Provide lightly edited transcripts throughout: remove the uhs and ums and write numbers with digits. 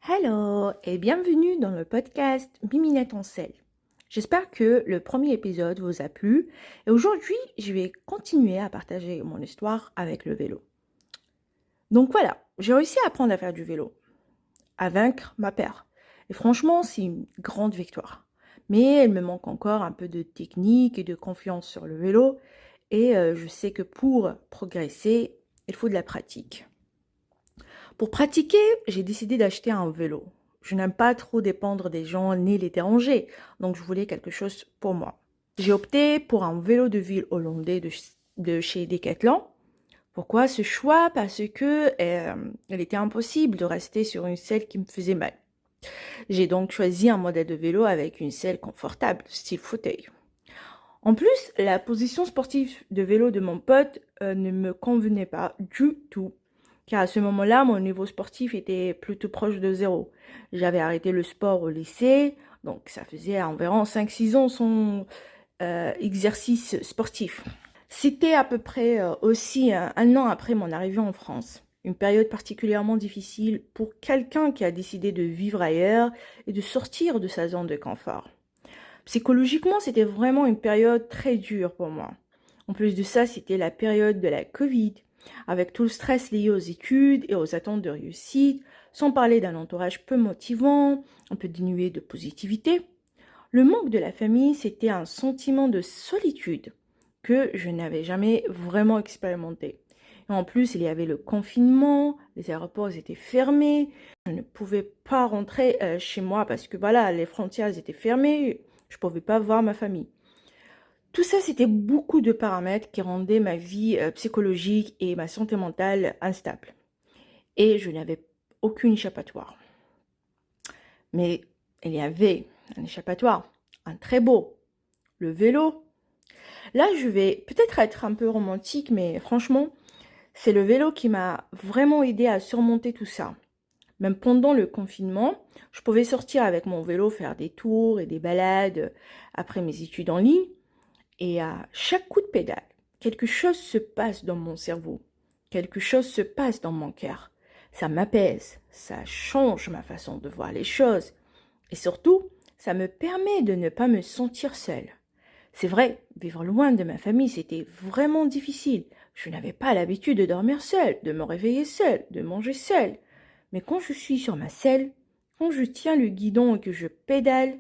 Hello et bienvenue dans le podcast Miminette en selle. J'espère que le premier épisode vous a plu et aujourd'hui je vais continuer à partager mon histoire avec le vélo. Donc voilà, j'ai réussi à apprendre à faire du vélo, à vaincre ma peur. Et franchement c'est une grande victoire. Mais il me manque encore un peu de technique et de confiance sur le vélo et je sais que pour progresser il faut de la pratique. Pour pratiquer, j'ai décidé d'acheter un vélo. Je n'aime pas trop dépendre des gens ni les déranger, donc je voulais quelque chose pour moi. J'ai opté pour un vélo de ville hollandais de chez Decathlon. Pourquoi ce choix? Parce que il était impossible de rester sur une selle qui me faisait mal. J'ai donc choisi un modèle de vélo avec une selle confortable, style fauteuil. En plus, la position sportive de vélo de mon pote ne me convenait pas du tout. Car à ce moment-là, mon niveau sportif était plutôt proche de zéro. J'avais arrêté le sport au lycée, donc ça faisait environ 5-6 ans son exercice sportif. C'était à peu près aussi un an après mon arrivée en France. Une période particulièrement difficile pour quelqu'un qui a décidé de vivre ailleurs et de sortir de sa zone de confort. Psychologiquement, c'était vraiment une période très dure pour moi. En plus de ça, c'était la période de la Covid, avec tout le stress lié aux études et aux attentes de réussite, sans parler d'un entourage peu motivant, un peu dénué de positivité. Le manque de la famille, c'était un sentiment de solitude que je n'avais jamais vraiment expérimenté. Et en plus, il y avait le confinement, les aéroports étaient fermés, je ne pouvais pas rentrer chez moi parce que voilà, les frontières étaient fermées, je ne pouvais pas voir ma famille. Tout ça, c'était beaucoup de paramètres qui rendaient ma vie psychologique et ma santé mentale instable. Et je n'avais aucune échappatoire. Mais il y avait un échappatoire, un très beau, le vélo. Là, je vais peut-être être un peu romantique, mais franchement, c'est le vélo qui m'a vraiment aidé à surmonter tout ça. Même pendant le confinement, je pouvais sortir avec mon vélo, faire des tours et des balades après mes études en ligne. Et à chaque coup de pédale, quelque chose se passe dans mon cerveau. Quelque chose se passe dans mon cœur. Ça m'apaise, ça change ma façon de voir les choses. Et surtout, ça me permet de ne pas me sentir seule. C'est vrai, vivre loin de ma famille, c'était vraiment difficile. Je n'avais pas l'habitude de dormir seule, de me réveiller seule, de manger seule. Mais quand je suis sur ma selle, quand je tiens le guidon et que je pédale,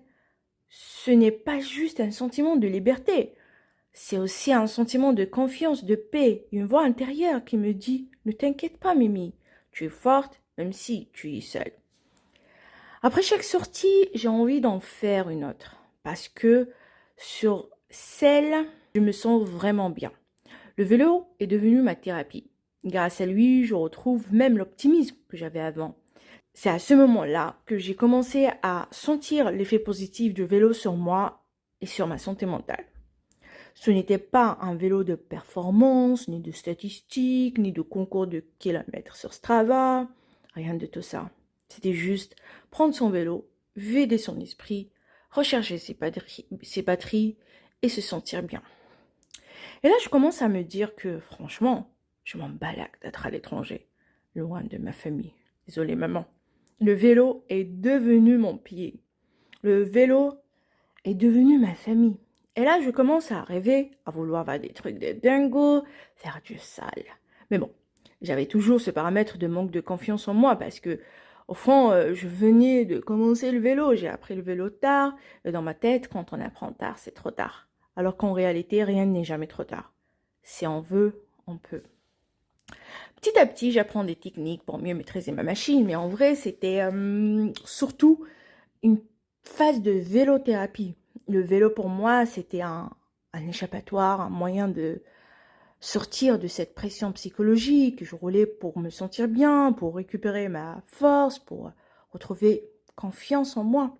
ce n'est pas juste un sentiment de liberté. C'est aussi un sentiment de confiance, de paix, une voix intérieure qui me dit « Ne t'inquiète pas, Mimi, tu es forte même si tu es seule. » Après chaque sortie, j'ai envie d'en faire une autre parce que sur celle, je me sens vraiment bien. Le vélo est devenu ma thérapie. Grâce à lui, je retrouve même l'optimisme que j'avais avant. C'est à ce moment-là que j'ai commencé à sentir l'effet positif du vélo sur moi et sur ma santé mentale. Ce n'était pas un vélo de performance, ni de statistiques, ni de concours de kilomètres sur Strava, rien de tout ça. C'était juste prendre son vélo, vider son esprit, recharger ses batteries et se sentir bien. Et là, je commence à me dire que franchement, je m'en balade d'être à l'étranger, loin de ma famille. Désolée maman. Le vélo est devenu mon pied. Le vélo est devenu ma famille. Et là, je commence à rêver, à vouloir faire des trucs de dingo, faire du sale. Mais bon, j'avais toujours ce paramètre de manque de confiance en moi parce que, au fond, je venais de commencer le vélo. J'ai appris le vélo tard. Et dans ma tête, quand on apprend tard, c'est trop tard. Alors qu'en réalité, rien n'est jamais trop tard. Si on veut, on peut. Petit à petit, j'apprends des techniques pour mieux maîtriser ma machine. Mais en vrai, c'était surtout une phase de vélothérapie. Le vélo pour moi, c'était un échappatoire, un moyen de sortir de cette pression psychologique. Je roulais pour me sentir bien, pour récupérer ma force, pour retrouver confiance en moi.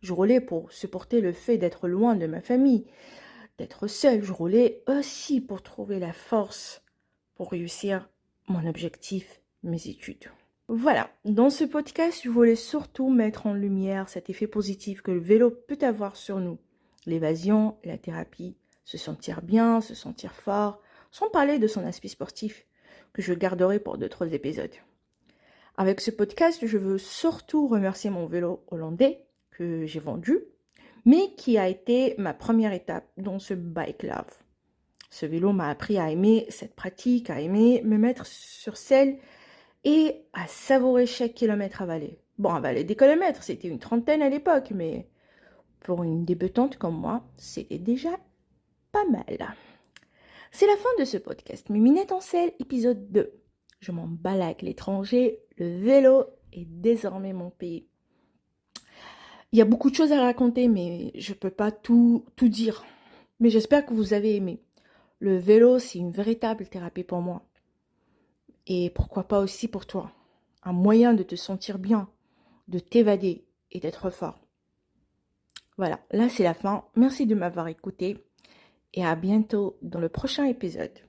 Je roulais pour supporter le fait d'être loin de ma famille, d'être seule. Je roulais aussi pour trouver la force pour réussir mon objectif, mes études. Voilà, dans ce podcast, je voulais surtout mettre en lumière cet effet positif que le vélo peut avoir sur nous. L'évasion, la thérapie, se sentir bien, se sentir fort, sans parler de son aspect sportif, que je garderai pour d'autres épisodes. Avec ce podcast, je veux surtout remercier mon vélo hollandais que j'ai vendu, mais qui a été ma première étape dans ce bike love. Ce vélo m'a appris à aimer cette pratique, à aimer me mettre sur selle et à savourer chaque kilomètre avalé. Bon, avaler des kilomètres, c'était une trentaine à l'époque, mais pour une débutante comme moi, c'était déjà pas mal. C'est la fin de ce podcast. Miminette en selle, épisode 2. Je m'en balade l'étranger, le vélo est désormais mon pays. Il y a beaucoup de choses à raconter, mais je ne peux pas tout dire. Mais j'espère que vous avez aimé. Le vélo, c'est une véritable thérapie pour moi. Et pourquoi pas aussi pour toi. Un moyen de te sentir bien, de t'évader et d'être fort. Voilà, là c'est la fin. Merci de m'avoir écouté et à bientôt dans le prochain épisode.